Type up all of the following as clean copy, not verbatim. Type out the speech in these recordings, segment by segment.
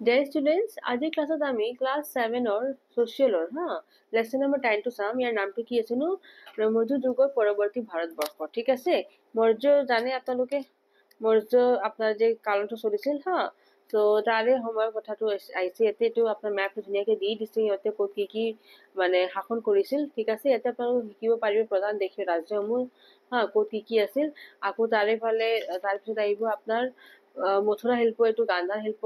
Dear students, আজিৰ ক্লাছত আমি ক্লাছ 7ৰ সোশিয়েলৰ লেসন নম্বৰ 10 চাম। ইয়াৰ নামটো কি আছেনো? মৌৰ্য যুগৰ পৰৱৰ্তী ভাৰতবৰ্ষ। ঠিক আছে, মৌৰ্য জানে আপোনালোকে মৌৰ্য আপোনাৰ যে কালটো চলিছিল তো তাৰে সময়ৰ কথাটো আহিছে ইয়াতে। এইটো আপোনাৰ মেপটো ধুনীয়াকে দি দিছে সিহঁতে ক'ত কি মানে শাসন কৰিছিল। ঠিক আছে, ইয়াতে আপোনালোকে শিকিব পাৰিব প্ৰধান দেশীয় ৰাজ্যসমূহ ক'ত কি আছিল। আকৌ তাৰপিছত আহিব আপোনাৰ মথুৰা শিল্প, এইটো গান্ধাৰ শিল্প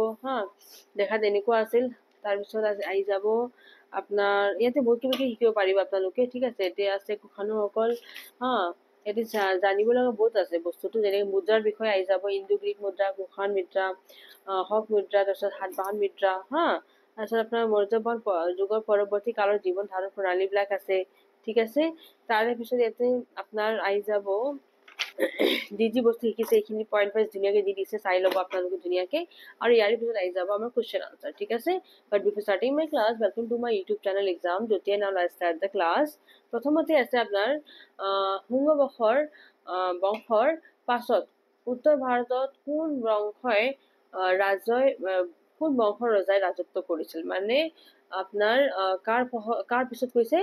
দেখাত এনেকুৱা আছিল। তাৰপিছত আহি যাব আপোনাৰ ইয়াতে বহুত কিবা শিকিব পাৰিব আপোনালোকে। ঠিক আছে, এতিয়া আছে কুশানুসকল ইয়াতে জানিব লগা বহুত আছে বস্তুটো। যেনেকে মুদ্ৰাৰ বিষয়ে আহি যাব, ইণ্ডো গ্ৰীক মুদ্ৰা, কুশান মুদ্ৰা, হক মুদ্ৰা, তাৰপিছত সাতবাহন মুদ্ৰা তাৰপিছত আপোনাৰ মৌৰ্য যুগৰ পৰৱৰ্তী কালৰ জীৱন ধাৰণ প্ৰণালী বিলাক আছে। ঠিক আছে, তাৰে পিছত ইয়াতে আপোনাৰ আহি যাব যি বস্তু শিকিছে এইখিনি পইণ্ট ৱাইজ ধুনীয়াকে দি দিছে, চাই ল'ব আপোনালোকে ধুনীয়াকে। আৰু ইয়াৰ পিছত আহি যাব আমাৰ কুৱেশ্যন আনসাৰ। ঠিক আছে, but before starting my class, welcome to my YouTube channel exam জ্যোতিয়ে। Now let's start the class. প্ৰথমতে আছে আপোনাৰ শুঙ্গ বংশৰ পাছত উত্তৰ ভাৰতত কোন বংশই কোন বংশৰ ৰজাই ৰাজত্ব কৰিছিল। মানে আপোনাৰ কাৰ পিছত কৈছে?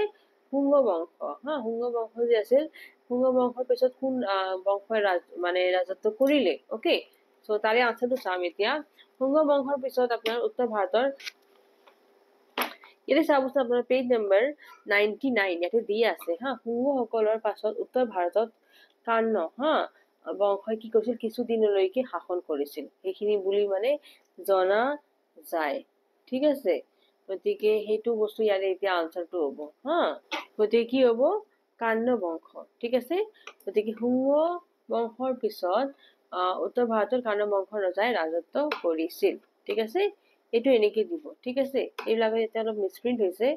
শুঙ্গ বংশ। শুঙ্গ বংশ যে আছিল, শুঙ্গ বংশৰ পিছত কোন বংশই ৰাজত্ব কৰিলে। অকে, চ' তাৰে আনসাৰটো চাম এতিয়া। শুঙ্গ বংশৰ পিছত আপোনাৰ উত্তৰ ভাৰতৰ ইয়াতে চাব আপোনাৰ পেজ নম্বৰ 99 ইয়াতে দি আছে শুঙ্গসকলৰ পাছত উত্তৰ ভাৰতত কাৰ্ণ বংশই কি কৰিছিল? কিছুদিনলৈকে শাসন কৰিছিল, সেইখিনি বুলি মানে জনা যায়। ঠিক আছে, গতিকে সেইটো বস্তু ইয়াৰে এতিয়া আনসাৰটো হ'ব গতিকে কি হ'ব? কাৰ্ণ বংশ। ঠিক আছে, গতিকে শুঙ্গ বংশৰ পিছত উত্তৰ ভাৰতৰ কাৰ্ণ বংশৰ ৰজাই ৰাজত্ব কৰিছিল। ঠিক আছে, এইটো এনেকে দিব। ঠিক আছে, এইবিলাক এতিয়া অলপ মিছপ্ৰিণ্ট হৈছে,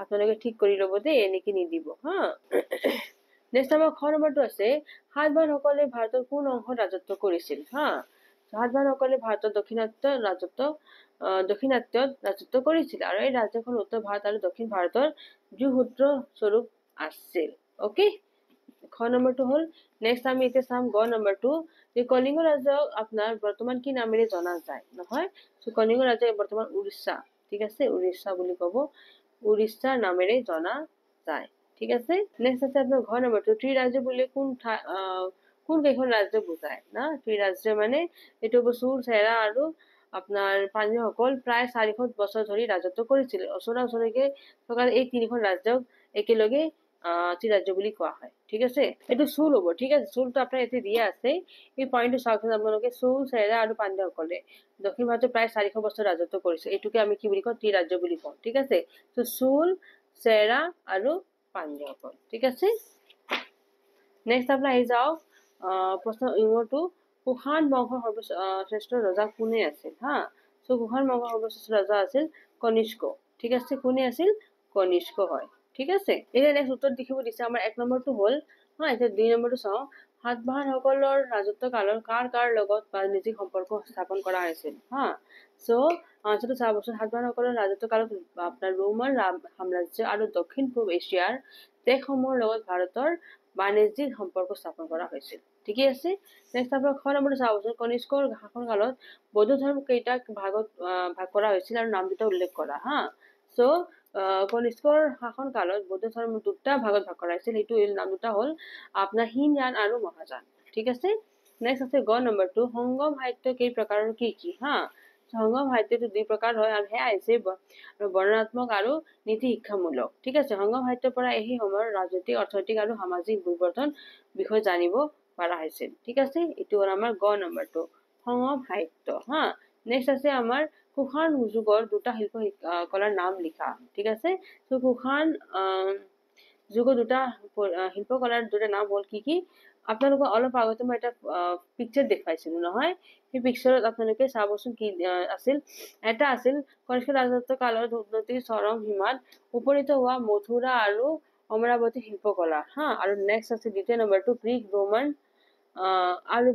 আপোনালোকে ঠিক কৰি ল'ব দেই, এনেকে নিদিব নেক্সট আমাৰ খ নম্বৰটো আছে, সাতবাহনসকলে ভাৰতৰ কোন অংশত ৰাজত্ব কৰিছিল। সাতবাহনসকলে ভাৰতৰ দক্ষিণাত্যত ৰাজত্ব কৰিছিল, আৰু এই ৰাজ্যখন উত্তৰ ভাৰত আৰু দক্ষিণ ভাৰতৰ যোগসূত্ৰ স্বৰূপ আছিল। অকে, খ নম্বৰটো হ'ল। নেক্সট আমি এতিয়া চাম গ নম্বৰটো, যে কলিংগ ৰাজ্যক আপোনাৰ বৰ্তমান কি নামেৰে জনা যায়? নহয়, কলিংগ ৰাজ্যক বৰ্তমান উৰিষ্যা। ঠিক আছে, উৰিষ্যা বুলি ক'ব, উৰিষ্যা নামেৰে জনা যায়। ঠিক আছে, নেক্সট আছে আপোনাৰ ঘ নম্বৰটো, ত্ৰিৰাজ্য বুলি কোন কেইখন ৰাজ্য বুজায় না? ত্ৰিৰাজ্য মানে এইটো চুৰ, চেৰা আৰু আপোনাৰ পাঞ্জাৱসকল প্ৰায় 400 বছৰ ধৰি ৰাজত্ব কৰিছিল। ওচৰাওচৰিকে থকা এই তিনিখন ৰাজ্যক একেলগে ত্ৰিৰাজ্য বুলি কোৱা হয়। ঠিক আছে, এইটো চুল হ'ব। ঠিক আছে, চুলটো আপোনাৰ ইয়াতে দিয়া আছে, এই পইণ্টটো চাওকচোন আপোনালোকে। চুল, চেৰা আৰু পাঞ্জাৱসকলে দক্ষিণ ভাৰতত প্ৰায় 400 বছৰ ৰাজত্ব কৰিছে, এইটোকে আমি কি বুলি কওঁ? ত্ৰিৰাজ্য বুলি কওঁ। ঠিক আছে, তো চুল, চেৰা আৰু পাঞ্জাৱসকল। ঠিক আছে, নেক্সট আপোনাৰ আহি যাওক প্ৰশ্ন ইংৰটো, কুশান বংশৰ সৰ্বশ্ৰেষ্ঠ ৰজা কোনে আছিল? চ' কুশান বংশৰ সৰ্বশ্ৰেষ্ঠ ৰজা আছিল কনিষ্ক। ঠিক আছে, কোনে আছিল? কনিষ্ক হয়। ঠিক আছে, এতিয়া নেক্সট উত্তৰ দেখিব দিছে। আমাৰ 1 নম্বৰটো হ'ল এতিয়া 2 নম্বৰটো চাওঁ। সাতবাহনসকলৰ ৰাজত্ব কালত কাৰ লগত বাণিজ্যিক সম্পৰ্ক স্থাপন কৰা হৈছিল? চ' আনসাৰটো চাবচোন। সাতবাহনসকলৰ ৰাজত্ব কালত আপোনাৰ ৰোমান সাম্ৰাজ্য আৰু দক্ষিণ পূব এছিয়াৰ দেশসমূহৰ লগত ভাৰতৰ বাণিজ্যিক সম্পৰ্ক স্থাপন কৰা হৈছিল। ঠিকে আছে, নেক্সট আপোনাৰ খ নম্বৰটো চাবচোন। কনিষ্কৰ শাসন কালত বৌদ্ধ ধৰ্ম কেইটাক ভাগ কৰা হৈছিল আৰু নাম দুটা উল্লেখ কৰা। চ' কনিষ্কৰ শাসন কালত বৌদ্ধ ধৰ্ম দুটা ভাগত ভাগ কৰা হৈছিল, সেইটো নাম দুটা হ'ল আপোনাৰ হীনযান আৰু মহাযান। ঠিক আছে, নেক্সট আছে গ নম্বৰটো, সংগম সাহিত্য কেই প্ৰকাৰৰ কি কি? সংগম সাহিত্যটো 2 প্ৰকাৰ হয়, আৰু সেয়া হৈছে বৰ্ণনাত্মক আৰু নীতি শিক্ষামূলক। ঠিক আছে, সংগম সাহিত্যৰ পৰা এই সময়ৰ ৰাজনৈতিক, অৰ্থনৈতিক আৰু সামাজিক পৰিৱৰ্তন বিষয়ে জানিব পৰা হৈছিল। ঠিক আছে, এইটো হ'ল আমাৰ গ নম্বৰটো, সংগম সাহিত্য। নেক্সট আছে আমাৰ কুশান যুগৰ দুটা শিল্প কলাৰ নাম লিখা। ঠিক আছে, তো কুশান যুগৰ দুটা শিল্পকলাৰ দুটা নাম হ'ল কি কি? আপোনালোকক অলপ আগতে মই এটা পিকচাৰ দেখুৱাইছিলো নহয়, সেই পিকচাৰত আপোনালোকে চাবচোন কি আছিল। এটা আছিল কনিষ্ক ৰাজত্ব কালত উন্নতিৰ চৰম সীমাত উপনীত হোৱা মথুৰা আৰু অমৰাৱতী শিল্পকলা। আৰু নেক্সট আছে দ্বিতীয় নম্বৰটো, গ্ৰীক, ৰোমান আৰু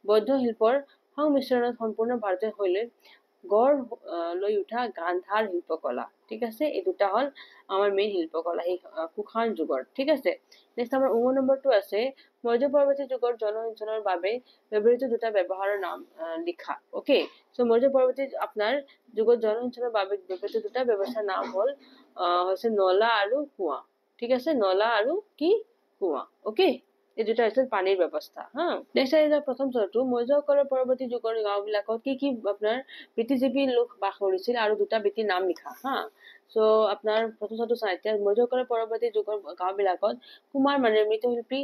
বৌদ্ধ শিল্পৰ সংমিশ্ৰণত সম্পূৰ্ণ ভাৰতীয় শৈলীৰ গড় লৈ উঠা গান্ধাৰ শিল্পকলা। ঠিক আছে, এই দুটা হল আমাৰ মেইন শিল্পকলা সেই কুষাণ যুগৰ। ঠিক আছে, নেক্সট আমাৰ নম্বৰটো আছে মৌৰ্য পৰৱৰ্তী যুগৰ জনসিঞ্চনৰ বাবে ব্যৱহৃত দুটা ব্যৱহাৰৰ নাম লিখা। ওকে, চ' মৌৰ্য পৰৱৰ্তী আপোনাৰ যুগত জনসিঞ্চনৰ বাবে ব্যৱহৃত দুটা ব্যৱস্থাৰ নাম হল হৈছে নলা আৰু কুঁৱা। ঠিক আছে, নলা আৰু কি কুঁৱা। ওকে, এই দুটা হৈছে পানীৰ ব্যৱস্থা। হা, নেক্সট আহিলে প্ৰথম স্তৰটো মৌৰ্যসকলৰ পৰৱৰ্তী যুগৰ গাঁওবিলাকত কি আপোনাৰ বৃত্তিজীৱী লোক বাস কৰিছিল আৰু দুটা বৃত্তিৰ নাম লিখা। হা, চ' আপোনাৰ প্ৰথম স্তৰটো চাই এতিয়া মৌৰ্যসকলৰ পৰৱৰ্তী যুগৰ গাঁওবিলাকত কুমাৰ মানে মৃৎশিল্পী,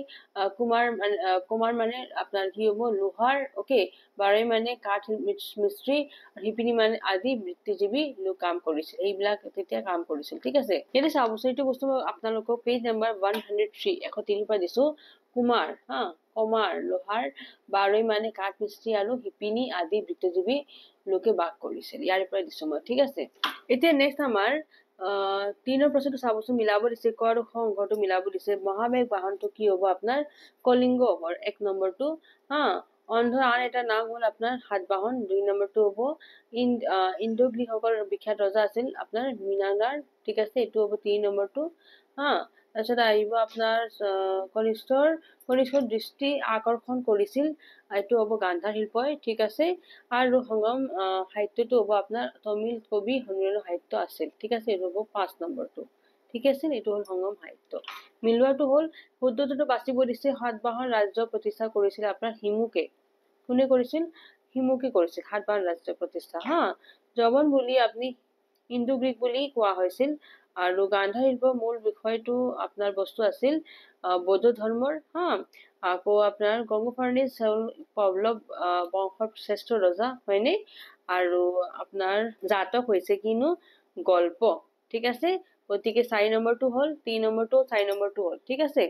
কুমাৰ মানে আপোনাৰ কি হব লোহাৰ, ওকে, বাৰৈ মানে কাঠ মিস্ত্ৰী, শিপিনী মানে আদি বৃত্তিজীৱী লোক কাম কৰিছিল, এইবিলাক তেতিয়া কাম কৰিছিল। ঠিক আছে, এতিয়া চাব এইটো বস্তু আপোনালোকক পেজ নম্বৰ 103 103 পৰা দিছো। কুমাৰ, হা, কমাৰ, লোহাৰ, বাৰৈ মানে কাঠ মিস্ত্ৰী আৰু শিপিনী আদি বৃত্তিজীৱী লোকে বাস কৰিছিল, ইয়াৰ পৰাই দিছো মই। ঠিক আছে, এতিয়া নেক্সট আমাৰ 3 প্ৰশ্নটো চাবচোন, মিলাব দিছে ক আৰু খ অংকটো মিলাব দিছে। মহামেঘ বাহনটো কি হব আপোনাৰ কলিংগ হব 1 নম্বৰটো। হা, অন্ধ্ৰ আন এটা নাম হল আপোনাৰ সাতবাহন 2 নম্বৰটো হব। ইণ্ডো গ্ৰীকসকলৰ বিখ্যাত ৰজা আছিল আপোনাৰ মিনাঙ্গাৰ। ঠিক আছে, এইটো হব 3 নম্বৰটো। হা, তাৰপিছত আহিব আপোনাৰ কনিষ্ঠৰ দৃষ্টি আকৰ্ষণ কৰিছিল, এইটো হব গান্ধাৰ শিল্পই। ঠিক আছে, আৰু সংগম সাহিত্যটো হব আপোনাৰ তামিল কবি সন্মিলন সাহিত্য আছিল। ঠিক আছে, এইটো হব 5 নম্বৰটো। ঠিক আছে, এইটো হল সংগম সাহিত্য। মিলোৱাটো হল শুদ্ধটোতো বাচিব দিছে। সাতবাহন ৰাজ্য প্ৰতিষ্ঠা কৰিছিল আপোনাৰ হিমুকে। কোনে কৰিছিল? হিমুকে কৰিছিল সাতবাহন ৰাজ্য প্ৰতিষ্ঠা। হা, যৱন বুলি আপুনি ইণ্ডো গ্ৰীক বুলি কোৱা হৈছিল। আৰু গান্ধাৰ শিল্পৰ মূল বিষয়টো আপোনাৰ বস্তু আছিল বৌদ্ধ ধৰ্মৰ। হা, আকৌ আপোনাৰ গংগফাৰ্নিছ হ'ল পল্লৱ বংশৰ শ্ৰেষ্ঠ ৰজা, হয়নে? আৰু আপোনাৰ জাতক হৈছে কিনো গল্প। ঠিক আছে, গতিকে 4 নম্বৰটো হল, 3 নম্বৰটো 4 নম্বৰটো হল। ঠিক আছে,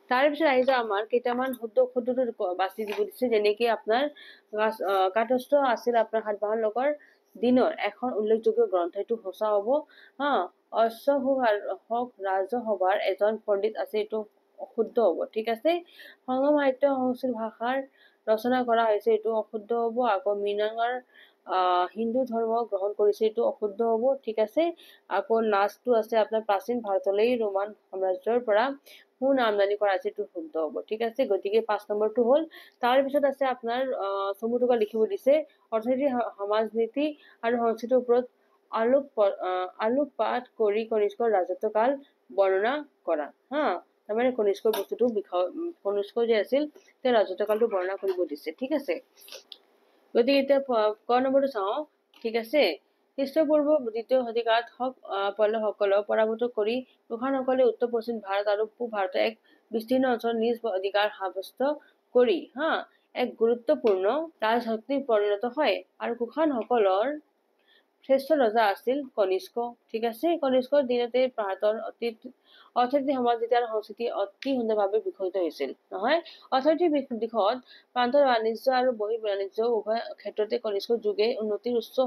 তাৰপিছত আহি যাওঁ আমাৰ কেইটামান শুদ্ধটো বাছি দিব দিছে, যেনেকে আপোনাৰ কাঠস্থ আছিল আপোনাৰ সাতবাহন লোকৰ দিনৰ এখন উল্লেখযোগ্য গ্ৰন্থ, এইটো সঁচা হব। হা, অশ্বঘোষ ৰাজসভাৰ এজন পণ্ডিত আছে, এইটো অশুদ্ধ হব। ঠিক আছে, সংগম সাহিত্য সংস্কৃত ভাষাৰ ৰচনা কৰা হৈছে, এইটো অশুদ্ধ হব। আকৌ মিনাঙৰ হিন্দু ধৰ্ম গ্ৰহণ কৰিছে, এইটো অশুদ্ধ হব। ঠিক আছে, আকৌ লাষ্টটো আছে আপোনাৰ প্ৰাচীন ভাৰতলৈ ৰোমান সাম্ৰাজ্যৰ পৰা সোণ আমদানি কৰা আছে, এইটো শুদ্ধ হব। ঠিক আছে, গতিকে 5 নম্বৰটো হল। তাৰ পিছত আছে আপোনাৰ চমু টোকা লিখিব দিছে অৰ্থনীতি, সমাজনীতি আৰু সংস্কৃতিৰ ওপৰত আলোকপাত কৰি কনিষ্কৰ ৰাজত্ব কাল বৰ্ণনা কৰা। হা, তাৰমানে কনিষ্কৰ বস্তুটো কনিষ্ক যে আছিল তেওঁ ৰাজত্ব কালটো বৰ্ণনা কৰিব দিছে। ঠিক আছে, গতিকে এতিয়া ক নম্বৰটো চাওঁ। ঠিক আছে, খ্ৰীষ্টপূৰ্ব 2য় শতিকাত পল্লৱসকলক পৰাভূত কৰি কুষাণসকলে উত্তৰ পশ্চিম ভাৰত আৰু পূব ভাৰতৰ এক বিস্তীৰ্ণ অঞ্চলত নিজ অধিকাৰ সাব্যস্ত কৰি এক গুৰুত্বপূৰ্ণ ৰাজশক্তিত পৰিণত হয়। আৰু কুষাণসকলৰ শ্ৰেষ্ঠ ৰজা আছিল কনিষ্ক। ঠিক আছে, কনিষ্কৰ দিনতে ভাৰতৰ অৰ্থনীতি, সমাজনীতি আৰু সংস্কৃতি অতি সুন্দৰভাৱে বিকশিত হৈছিল। নহয়, অৰ্থনৈতিক দিশত প্ৰান্তৰ বাণিজ্য আৰু বহিঃ বাণিজ্য উভয় ক্ষেত্ৰতে কনিষ্কৰ যুগে উন্নতিৰ উচ্চ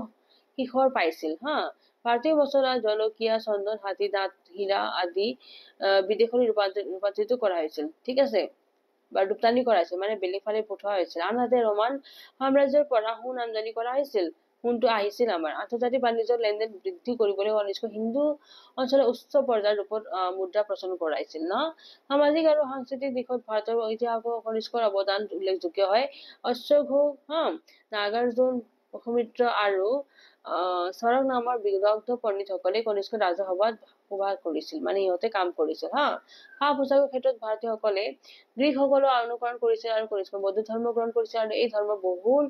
শিখৰ পাইছিল। হা, ভাৰতীয় মছলা, জলকীয়া, চন্দন, হাতী দাঁত, হীৰা আদি বিদেশলৈ ৰূপান্তৰিত কৰা হৈছিল। ঠিক আছে, বা ৰপ্তানি কৰা হৈছিল, মানে বেলেগ ফালে পঠোৱা হৈছিল। আনহাতে ৰোমান সাম্ৰাজ্যৰ পৰা সোণ আমদানি কৰা হৈছিল। সোণটো আহিছিল আমাৰ। আন্তৰ্জাতিক বাণিজ্যৰ লেনদেন বৃদ্ধি কৰিবলৈ কনিষ্ক হিন্দু অঞ্চলত উচ্চ পৰ্যায়ৰ ৰূপত মুদ্ৰা প্ৰচলন কৰাইছিল। সামাজিক আৰু সাংস্কৃতিক দিশত ভাৰতৰ ইতিহাসত কনিষ্কৰ অৱদান উল্লেখযোগ্য হয়। অশ্বঘোষ, নাগাৰ্জুন, সুমিত্ৰ আৰু চৰক নামৰ বিদগ্ধ পণ্ডিতসকলে কনিষ্কৰ ৰাজসভাত সভা কৰিছিল, মানে সিহঁতে কাম কৰিছিল। সা পোছাকৰ ক্ষেত্ৰত ভাৰতীয়সকলে গ্ৰীকসকলক অনুকৰণ কৰিছিল আৰু কনিষ্কৰ বৌদ্ধ ধৰ্ম গ্ৰহণ কৰিছিল, আৰু এই ধৰ্মৰ বহুল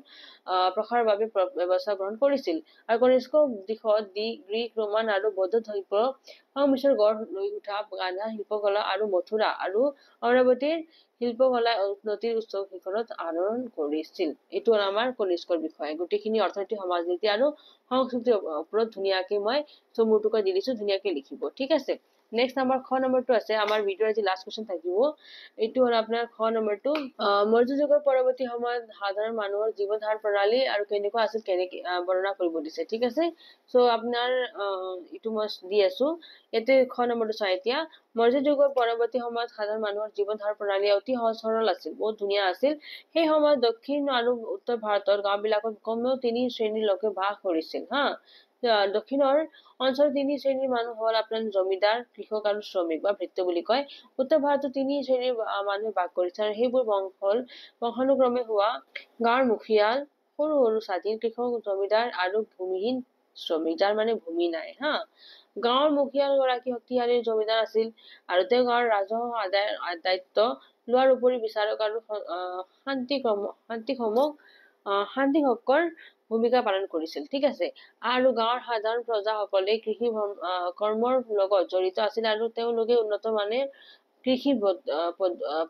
প্ৰসাৰৰ বাবে ব্যৱস্থা গ্ৰহণ কৰিছিল। আৰু কনিষ্ক দিশত গ্ৰীক, ৰোমান আৰু বৌদ্ধ ধৰ্মৰ সংমিশ্ৰণ গঢ় লৈ উঠা গান্ধাৰ শিল্পকলা আৰু মথুৰা আৰু অমৰাৱতীৰ শিল্পকলা উন্নতিৰ উচ্চ শিখৰত আৰোহণ কৰিছিল। এইটো হ'ল আমাৰ কনিষ্কৰ বিষয়ে। গোটেইখিনি অৰ্থনীতি, সমাজনীতি আৰু সংস্কৃতিৰ ওপৰত ধুনীয়াকে মই চমু টোকা দি দিছো, ধুনীয়াকে লিখিব। ঠিক আছে, নেক্সট আমাৰ খ নম্বৰটো আছে আমাৰ ভিডিঅ'ৰ আজি লাষ্ট কুৱেশ্যন থাকিব এইটো হ'ল আপোনাৰ খ নম্বৰটো মৌৰ্য যুগৰ পৰৱৰ্তী সময়ত সাধাৰণ মানুহৰ জীৱন ধাৰণ প্ৰণালী আৰু কেনেকুৱা আছিল কেনেকৈ বৰ্ণনা কৰিব দিছে ঠিক আছে চ' আপোনাৰ এইটো মই দি আছো ইয়াতে খ নম্বৰটো চাই এতিয়া মৌৰ্য যুগৰ পৰৱৰ্তী সময়ত সাধাৰণ মানুহৰ জীৱন ধাৰণ প্ৰণালী অতি সহজ সৰল আছিল বহুত ধুনীয়া আছিল সেই সময়ত দক্ষিণ আৰু উত্তৰ ভাৰতৰ গাঁওবিলাকত কমেও 3 শ্ৰেণীৰ লোকে বাস কৰিছিল হা দক্ষিণৰ অঞ্চলৰ 3 শ্ৰেণীৰ মানুহ হ'ল আপোনাৰ জমিদাৰ কৃষক আৰু শ্ৰমিক বা ভৃত্য বুলি কয় উত্তৰ ভাৰতৰ 3 শ্ৰেণীৰ মানুহে বাস কৰিছে আৰু সেইবোৰ হ'ল বংশানুক্ৰমে হোৱা গাঁৱৰ মুখিয়াল সৰু সৰু স্বাধীন কৃষক জমিদাৰ আৰু ভূমিহীন শ্ৰমিক যাৰ মানে ভূমি নাই হা গাঁৱৰ মুখিয়াল গৰাকী শক্তিশালী জমিদাৰ আছিল আৰু তেওঁ গাঁৱৰ ৰাজহ আদায়ৰ দায়িত্ব লোৱাৰ উপৰি বিচাৰক আৰু শান্তিসমূহ ভূমিকা পালন কৰিছিল ঠিক আছে আৰু গাঁৱৰ সাধাৰণ প্ৰজাসকলে কৃষি কৰ্মৰ লগত জড়িত আছিল আৰু তেওঁলোকে উন্নত মানেৰ কৃষি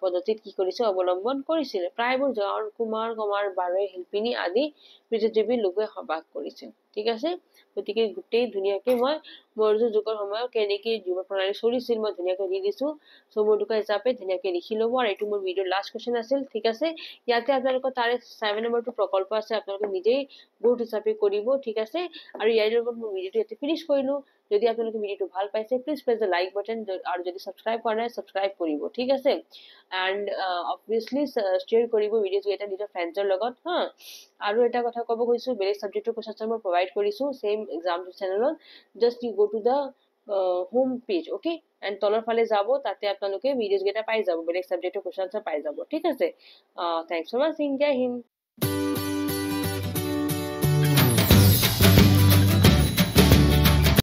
পদ্ধতিত কি কৰিছে অৱলম্বন কৰিছিল প্ৰায়বোৰ গাঁৱৰ কুমাৰ কমাৰ বাৰৈ শিল্পিনী আদি পৃথিৱীৰ লোকে বাস কৰিছিল ঠিক আছে গতিকে গোটেই ধুনীয়াকে মই মৌৰ্য যুগৰ সময়ত কেনেকৈ জীৱন প্ৰণালী চলিছিল মই ধুনীয়াকৈ দি দিছো চমুদুকা হিচাপে ধুনীয়াকৈ লিখি ল'ব আৰু এইটো মোৰ ভিডিঅ'ৰ লাষ্ট কুৱেশ্যন আছিল ঠিক আছে ইয়াতে আপোনালোকৰ তাৰে 7 নম্বৰটো প্ৰকল্প আছে আপোনালোকে নিজেই বোৰ্ড হিচাপে কৰিব ঠিক আছে আৰু ইয়াৰ লগত মই ভিডিঅ'টো ইয়াতে ফিনিশ কৰিলো যদি আপোনালোকে ভিডিঅ'টো ভাল পাইছে please press the like button আৰু যদি সাবস্ক্ৰাইব কৰা নাই সাবস্ক্ৰাইব কৰিব ঠিক আছে এন্ড অবভিয়াসলি শ্বেয়াৰ কৰিব ভিডিঅ'টো এটা নিজৰ ফ্ৰেণ্ডৰ লগত হা আৰু এটা কথা ক'ব গৈছো বেলেগ সাবজেক্টৰ কোৱেশ্যন মই প্ৰভাইড কৰিছো সেম এক্সাম চেনেলত just you go to the home page okay and তলৰ ফালে যাব তাতে আপোনালোকে ভিডিঅ'জ কেইটা পাই যাব বেলেগ সাবজেক্টৰ কোৱেশ্যন পাই যাব ঠিক আছে থ্যাঙ্কস ফৰ ওয়াচিং জয় হিন্দ